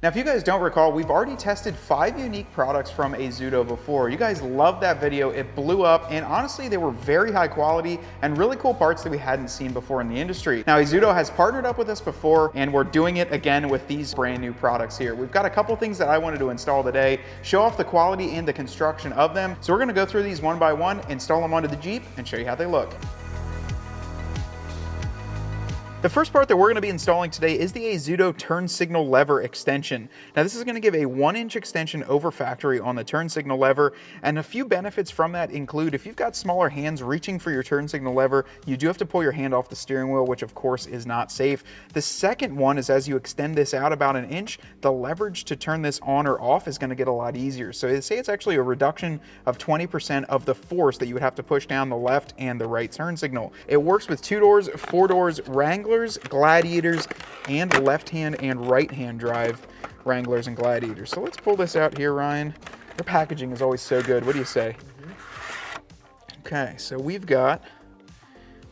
Now, if you guys don't recall, we've already tested 5 unique products from Azuto before. You guys loved that video, it blew up, and honestly, they were very high quality and really cool parts that we hadn't seen before in the industry. Now, Azuto has partnered up with us before, and we're doing it again with these brand new products here. We've got a couple things that I wanted to install today, show off the quality and the construction of them. So we're gonna go through these one by one, install them onto the Jeep, and show you how they look. The first part that we're going to be installing today is the Azuto turn signal lever extension. Now this is going to give a 1-inch extension over factory on the turn signal lever, and a few benefits from that include if you've got smaller hands reaching for your turn signal lever, you do have to pull your hand off the steering wheel, which of course is not safe. The second one is as you extend this out about 1 inch, the leverage to turn this on or off is going to get a lot easier. So they say it's actually a reduction of 20% of the force that you would have to push down the left and the right turn signal. It works with 2 doors, 4 doors, Wranglers, Gladiators, and left-hand and right-hand drive Wranglers and Gladiators. So let's pull this out here, Ryan. Their packaging is always so good. What do you say? Okay, so we've got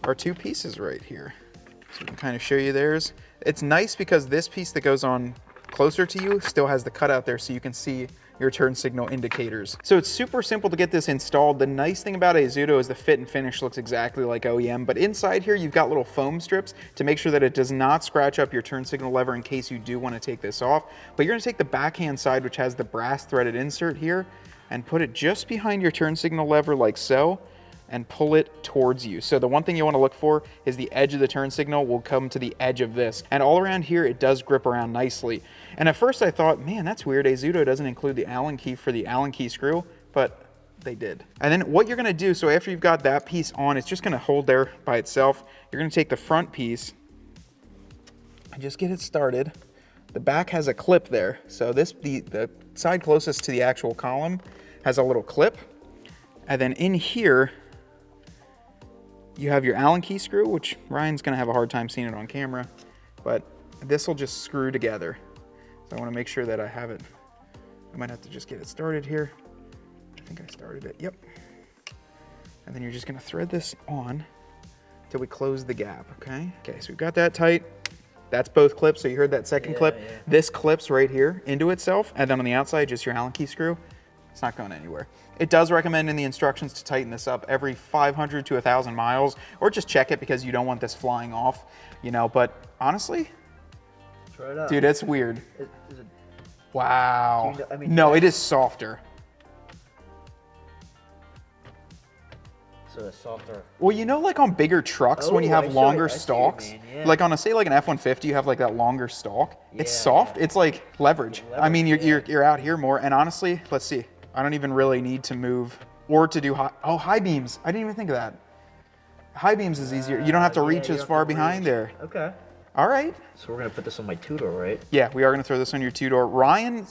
our 2 pieces right here. So we can kind of show you theirs. It's nice because this piece that goes on closer to you still has the cutout there so you can see your turn signal indicators. So it's super simple to get this installed. The nice thing about Azuto is the fit and finish looks exactly like OEM, but inside here you've got little foam strips to make sure that it does not scratch up your turn signal lever in case you do want to take this off. But you're going to take the backhand side, which has the brass threaded insert here, and put it just behind your turn signal lever like so, and pull it towards you. So the one thing you want to look for is the edge of the turn signal will come to the edge of this. And all around here, it does grip around nicely. And at first I thought, man, that's weird. Azuto doesn't include the Allen key for the Allen key screw, but they did. And then what you're gonna do, so after you've got that piece on, it's just gonna hold there by itself. You're gonna take the front piece and just get it started. The back has a clip there. So the side closest to the actual column has a little clip. And then in here, you have your Allen key screw, which Ryan's gonna have a hard time seeing it on camera, but this will just screw together. So I wanna make sure that I have it. I might have to just get it started here. I think I started it, yep. And then you're just gonna thread this on till we close the gap, okay? Okay, so we've got that tight. That's both clips, so you heard that second clip. Yeah. This clips right here into itself, and then on the outside, just your Allen key screw. It's not going anywhere. It does recommend in the instructions to tighten this up every 500 to 1,000 miles, or just check it because you don't want this flying off, you know, but honestly, try it out. Dude, it's weird. Is it, wow. You know, I mean, no, it is softer. So it's softer. Well, you know, like on bigger trucks, when you have longer stalks, like on say like an F-150, you have like that longer stalk. Yeah, it's soft. Yeah. It's like leverage. I mean, you're out here more. And honestly, let's see. I don't even really need to move or to do high beams. I didn't even think of that. High beams is easier. You don't have to reach as far behind there. Okay. All right. So we're gonna put this on my 2-door, right? Yeah, we are gonna throw this on your 2-door. Ryan,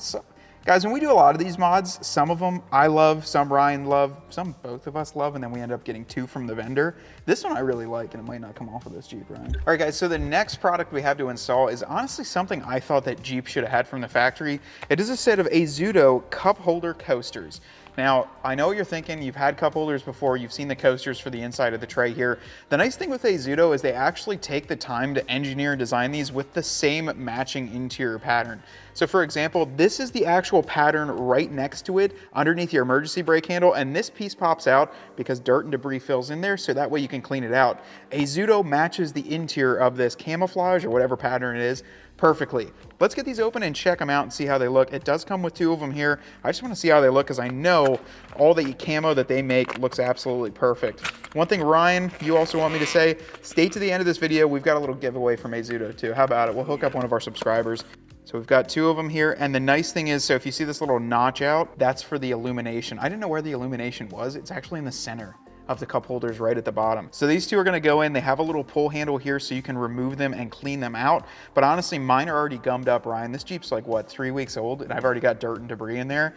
guys, when we do a lot of these mods, some of them I love, some Ryan love, some both of us love, and then we end up getting 2 from the vendor. This one I really like, and it might not come off of this Jeep, Ryan. All right, guys, so the next product we have to install is honestly something I thought that Jeep should have had from the factory. It is a set of Azuto cup holder coasters. Now, I know you're thinking you've had cup holders before, you've seen the coasters for the inside of the tray here. The nice thing with Azuto is they actually take the time to engineer and design these with the same matching interior pattern. So for example, this is the actual pattern right next to it, underneath your emergency brake handle, and this piece pops out because dirt and debris fills in there, so that way you can clean it out. Azuto matches the interior of this camouflage or whatever pattern it is perfectly. Let's get these open and check them out and see how they look. It does come with 2 of them here. I just want to see how they look because I know all the camo that they make looks absolutely perfect. One thing, Ryan, you also want me to say, stay to the end of this video. We've got a little giveaway from Azuto too. How about it? We'll hook up one of our subscribers. So we've got 2 of them here, and the nice thing is, so if you see this little notch out, that's for the illumination. I didn't know where the illumination was. It's actually in the center of the cup holders right at the bottom. So these 2 are gonna go in. They have a little pull handle here so you can remove them and clean them out. But honestly, mine are already gummed up, Ryan. This Jeep's like, what, 3 weeks old? And I've already got dirt and debris in there.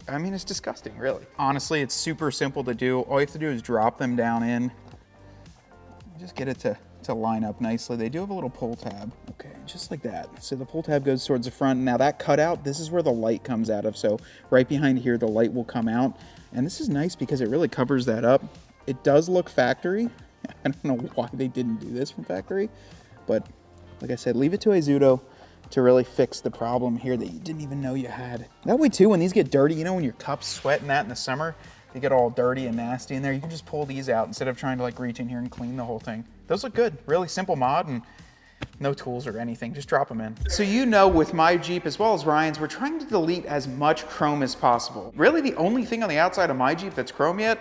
I mean, it's disgusting, really. Honestly, it's super simple to do. All you have to do is drop them down in. Just get it to line up nicely. They do have a little pull tab. Okay, just like that. So the pull tab goes towards the front. Now that cutout, this is where the light comes out of. So right behind here, the light will come out. And this is nice because it really covers that up. It does look factory. I don't know why they didn't do this from factory, but like I said, leave it to Azuto. to really fix the problem here that you didn't even know you had. That way too, when these get dirty, you know when your cups sweat and that in the summer, they get all dirty and nasty in there, you can just pull these out instead of trying to like reach in here and clean the whole thing. Those look good, really simple mod and no tools or anything, just drop them in. So you know with my Jeep as well as Ryan's, we're trying to delete as much chrome as possible. Really the only thing on the outside of my Jeep that's chrome yet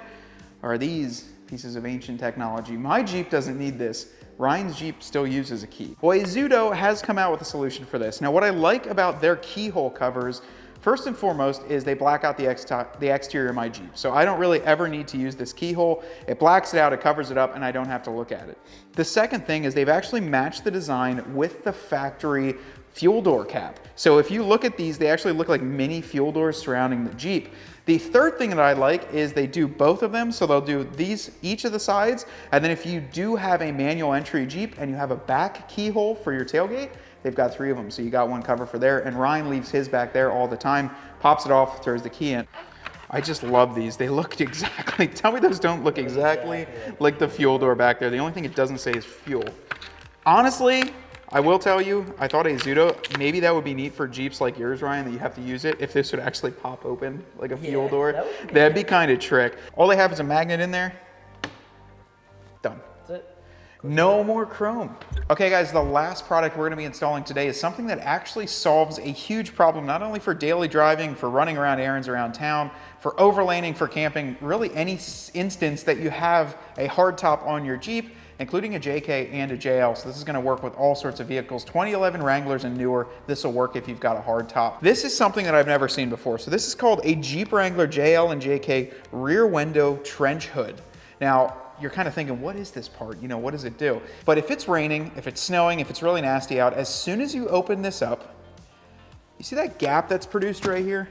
are these pieces of ancient technology. My Jeep doesn't need this. Ryan's Jeep still uses a key. Well, Azuto has come out with a solution for this. Now, what I like about their keyhole covers, first and foremost, is they black out the exterior of my Jeep. So I don't really ever need to use this keyhole. It blacks it out, it covers it up, and I don't have to look at it. The second thing is they've actually matched the design with the factory fuel door cap. So if you look at these, they actually look like mini fuel doors surrounding the Jeep. The third thing that I like is they do both of them. So they'll do these, each of the sides. And then if you do have a manual entry Jeep and you have a back keyhole for your tailgate, they've got 3 of them. So you got one cover for there. And Ryan leaves his back there all the time, pops it off, throws the key in. I just love these. They look exactly, tell me those don't look exactly like the fuel door back there. The only thing it doesn't say is fuel. Honestly, I will tell you, I thought Azuto, maybe that would be neat for Jeeps like yours, Ryan, that you have to use it if this would actually pop open like a fuel door. That'd be kind of trick. All they have is a magnet in there. Done. That's it. No more chrome. Okay guys, the last product we're gonna be installing today is something that actually solves a huge problem, not only for daily driving, for running around errands around town, for overlanding, for camping, really any instance that you have a hardtop on your Jeep, including a JK and a JL. So this is gonna work with all sorts of vehicles, 2011 Wranglers and newer. This will work if you've got a hard top. This is something that I've never seen before. So this is called a Jeep Wrangler JL and JK rear window trench hood. Now, you're kind of thinking, what is this part? You know, what does it do? But if it's raining, if it's snowing, if it's really nasty out, as soon as you open this up, you see that gap that's produced right here?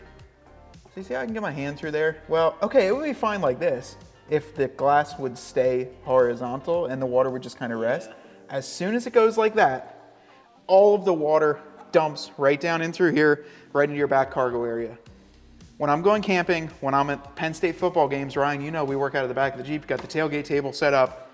So you see how I can get my hand through there? Well, okay, it would be fine like this if the glass would stay horizontal and the water would just kind of rest. As soon as it goes like that, all of the water dumps right down in through here, right into your back cargo area. When I'm going camping, when I'm at Penn State football games, Ryan, you know we work out of the back of the Jeep, got the tailgate table set up.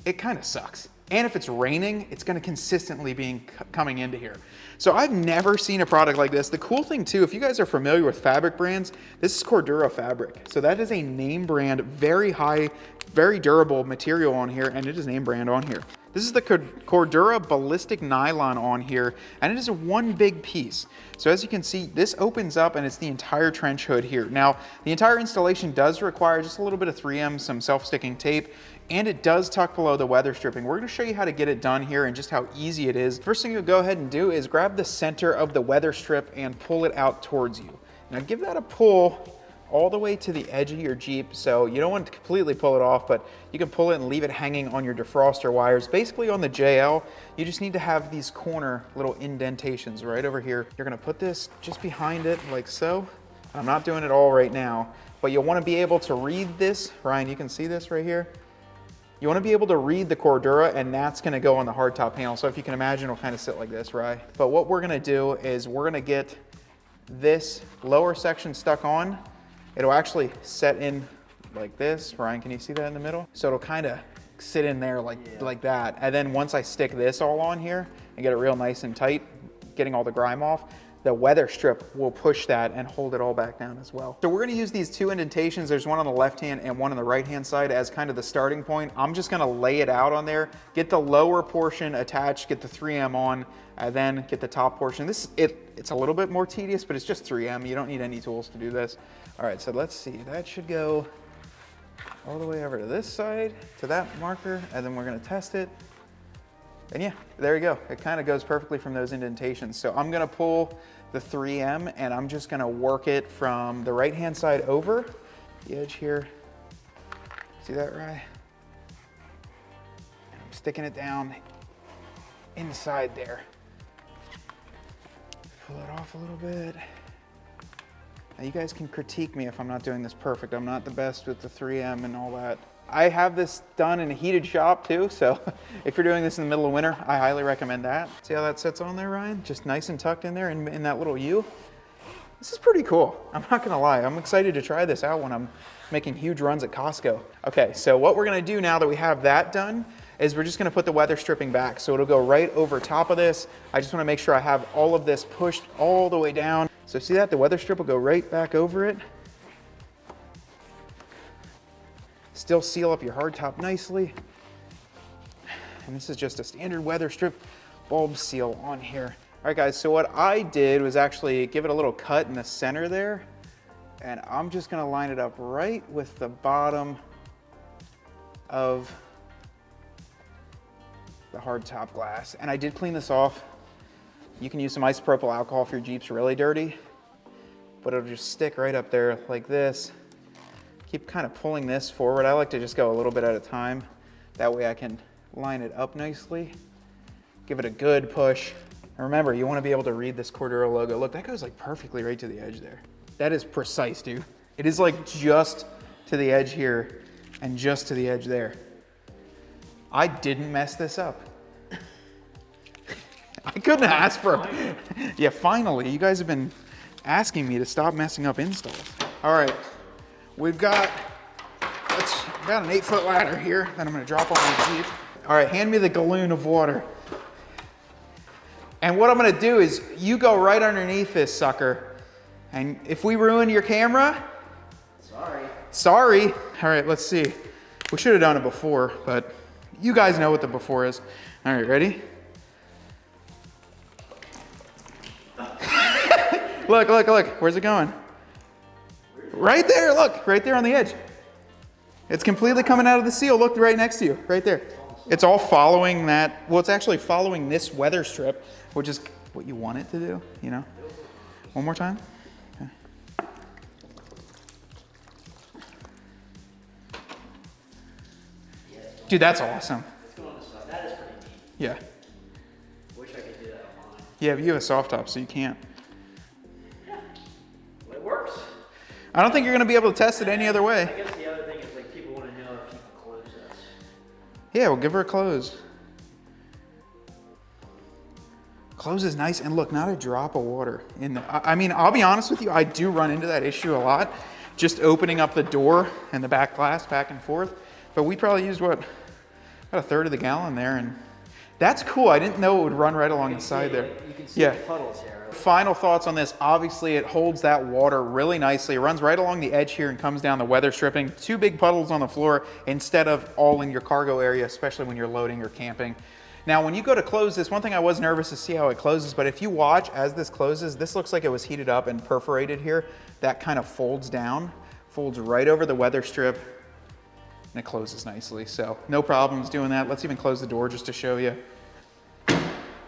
It kind of sucks. And if it's raining, it's gonna consistently be coming into here. So I've never seen a product like this. The cool thing too, if you guys are familiar with fabric brands, this is Cordura fabric. So that is a name brand, very high, very durable material on here, and it is name brand on here. This is the Cordura ballistic nylon on here, and it is one big piece. So as you can see, this opens up and it's the entire trench hood here. Now, the entire installation does require just a little bit of 3M, some self-sticking tape, and it does tuck below the weather stripping. We're gonna show you how to get it done here and just how easy it is. First thing you'll go ahead and do is grab the center of the weather strip and pull it out towards you. Now give that a pull all the way to the edge of your Jeep. So you don't want to completely pull it off, but you can pull it and leave it hanging on your defroster wires. Basically on the JL, you just need to have these corner little indentations right over here. You're gonna put this just behind it like so. I'm not doing it all right now, but you'll wanna be able to read this. Ryan, you can see this right here. You wanna be able to read the Cordura, and that's gonna go on the hardtop panel. So if you can imagine, it'll kind of sit like this, right? But what we're gonna do is we're gonna get this lower section stuck on. It'll actually set in like this. Ryan, can you see that in the middle? So it'll kind of sit in there like that. And then once I stick this all on here and get it real nice and tight, getting all the grime off, the weather strip will push that and hold it all back down as well. So we're gonna use these two indentations. There's one on the left hand and one on the right hand side as kind of the starting point. I'm just gonna lay it out on there, get the lower portion attached, get the 3M on, and then get the top portion. It's a little bit more tedious, but it's just 3M. You don't need any tools to do this. All right, so let's see. That should go all the way over to this side, to that marker, and then we're gonna test it. And yeah, there you go. It kind of goes perfectly from those indentations. So I'm gonna pull the 3M and I'm just gonna work it from the right-hand side over the edge here. See that, Rye? And I'm sticking it down inside there. Pull it off a little bit. Now you guys can critique me if I'm not doing this perfect. I'm not the best with the 3M and all that. I have this done in a heated shop too, so if you're doing this in the middle of winter, I highly recommend that. See how that sits on there, Ryan? Just nice and tucked in there in that little U. This is pretty cool. I'm not gonna lie. I'm excited to try this out when I'm making huge runs at Costco. Okay, so what we're gonna do now that we have that done is we're just gonna put the weather stripping back. So it'll go right over top of this. I just wanna make sure I have all of this pushed all the way down. So see that? The weather strip will go right back over it. Still seal up your hardtop nicely. And this is just a standard weather strip bulb seal on here. All right guys, so what I did was actually give it a little cut in the center there. And I'm just gonna line it up right with the bottom of the hardtop glass. And I did clean this off. You can use some isopropyl alcohol if your Jeep's really dirty, but it'll just stick right up there like this. Keep kind of pulling this forward. I like to just go a little bit at a time. That way I can line it up nicely. Give it a good push. And remember, you want to be able to read this Cordura logo. Look, that goes like perfectly right to the edge there. That is precise, dude. It is like just to the edge here and just to the edge there. I didn't mess this up. I couldn't ask for it. Yeah, finally. You guys have been asking me to stop messing up installs. All right. We've got an 8-foot ladder here that I'm gonna drop on my Jeep. All right, hand me the gallon of water. And what I'm gonna do is you go right underneath this sucker. And if we ruin your camera, sorry. All right, let's see. We should have done it before, but you guys know what the before is. All right, ready? Look, look, look, where's it going? Right there, look, right there on the edge. It's completely coming out of the seal. Look right next to you, right there. It's all following that. Well, it's actually following this weather strip, which is what you want it to do, you know? One more time. Okay. Dude, that's awesome. That is pretty neat. Yeah. Wish I could do that on mine. Yeah, but you have a soft top, so you can't. Yeah, well, it works. I don't think you're gonna be able to test it any other way. I guess the other thing is like people want to know if you can close this. Yeah, we'll give her a close. Close is nice, and look, not a drop of water in the, I mean, I'll be honest with you, I do run into that issue a lot, just opening up the door and the back glass back and forth. But we probably used, what, about 1/3 of the gallon there, and that's cool. I didn't know it would run right along the side there. You can see Yeah. the puddles here. Final thoughts on this. Obviously, it holds that water really nicely. It runs right along the edge here and comes down the weather stripping. 2 big puddles on the floor instead of all in your cargo area, especially when you're loading or camping. Now, when you go to close this, one thing I was nervous to see how it closes, but if you watch as this closes, this looks like it was heated up and perforated here. That kind of folds down, folds right over the weather strip, and it closes nicely. So no problems doing that. Let's even close the door just to show you.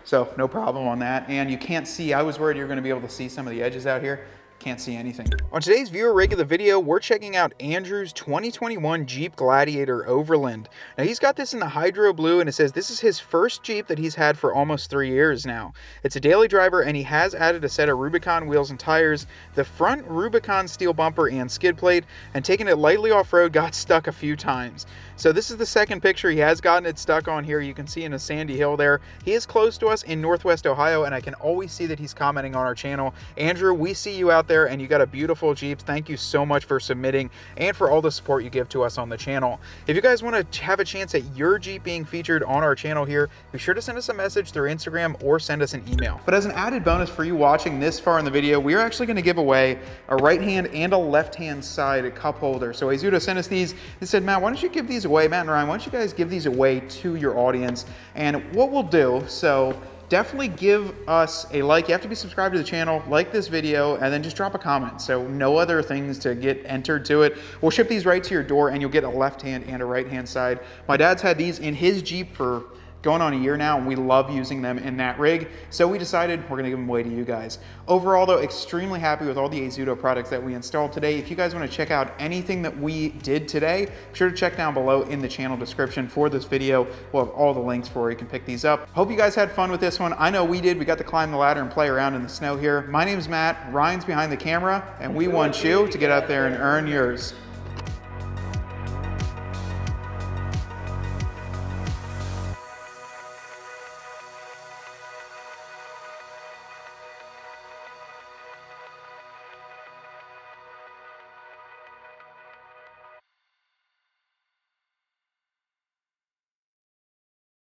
So no problem on that. And you can't see, I was worried you were gonna be able to see some of the edges out here. Can't see anything. On today's viewer rig of the video, we're checking out Andrew's 2021 Jeep Gladiator Overland. Now he's got this in the Hydro Blue, and it says this is his first Jeep that he's had for almost 3 years now. It's a daily driver, and he has added a set of Rubicon wheels and tires, the front Rubicon steel bumper and skid plate, and taking it lightly off-road got stuck a few times. So this is the second picture he has gotten it stuck on here. You can see in a sandy hill there. He is close to us in Northwest Ohio, and I can always see that he's commenting on our channel. Andrew, we see you out there, and you got a beautiful Jeep. Thank you so much for submitting and for all the support you give to us on the channel. If you guys want to have a chance at your Jeep being featured on our channel here, be sure to send us a message through Instagram or send us an email. But as an added bonus for you watching this far in the video, we are actually going to give away a right hand and a left hand side cup holder. So Azuto sent us these. He said, Matt, why don't you give these away? Matt and Ryan, why don't you guys give these away to your audience? And what we'll do, so definitely give us a like. You have to be subscribed to the channel, like this video, and then just drop a comment. So no other things to get entered to it. We'll ship these right to your door, and you'll get a left hand and a right hand side. My dad's had these in his Jeep for going on a year now, and we love using them in that rig. So we decided we're gonna give them away to you guys. Overall though, extremely happy with all the Azuto products that we installed today. If you guys wanna check out anything that we did today, be sure to check down below in the channel description for this video. We'll have all the links for where you can pick these up. Hope you guys had fun with this one. I know we did. We got to climb the ladder and play around in the snow here. My name's Matt, Ryan's behind the camera, and we want you to get out there and earn yours.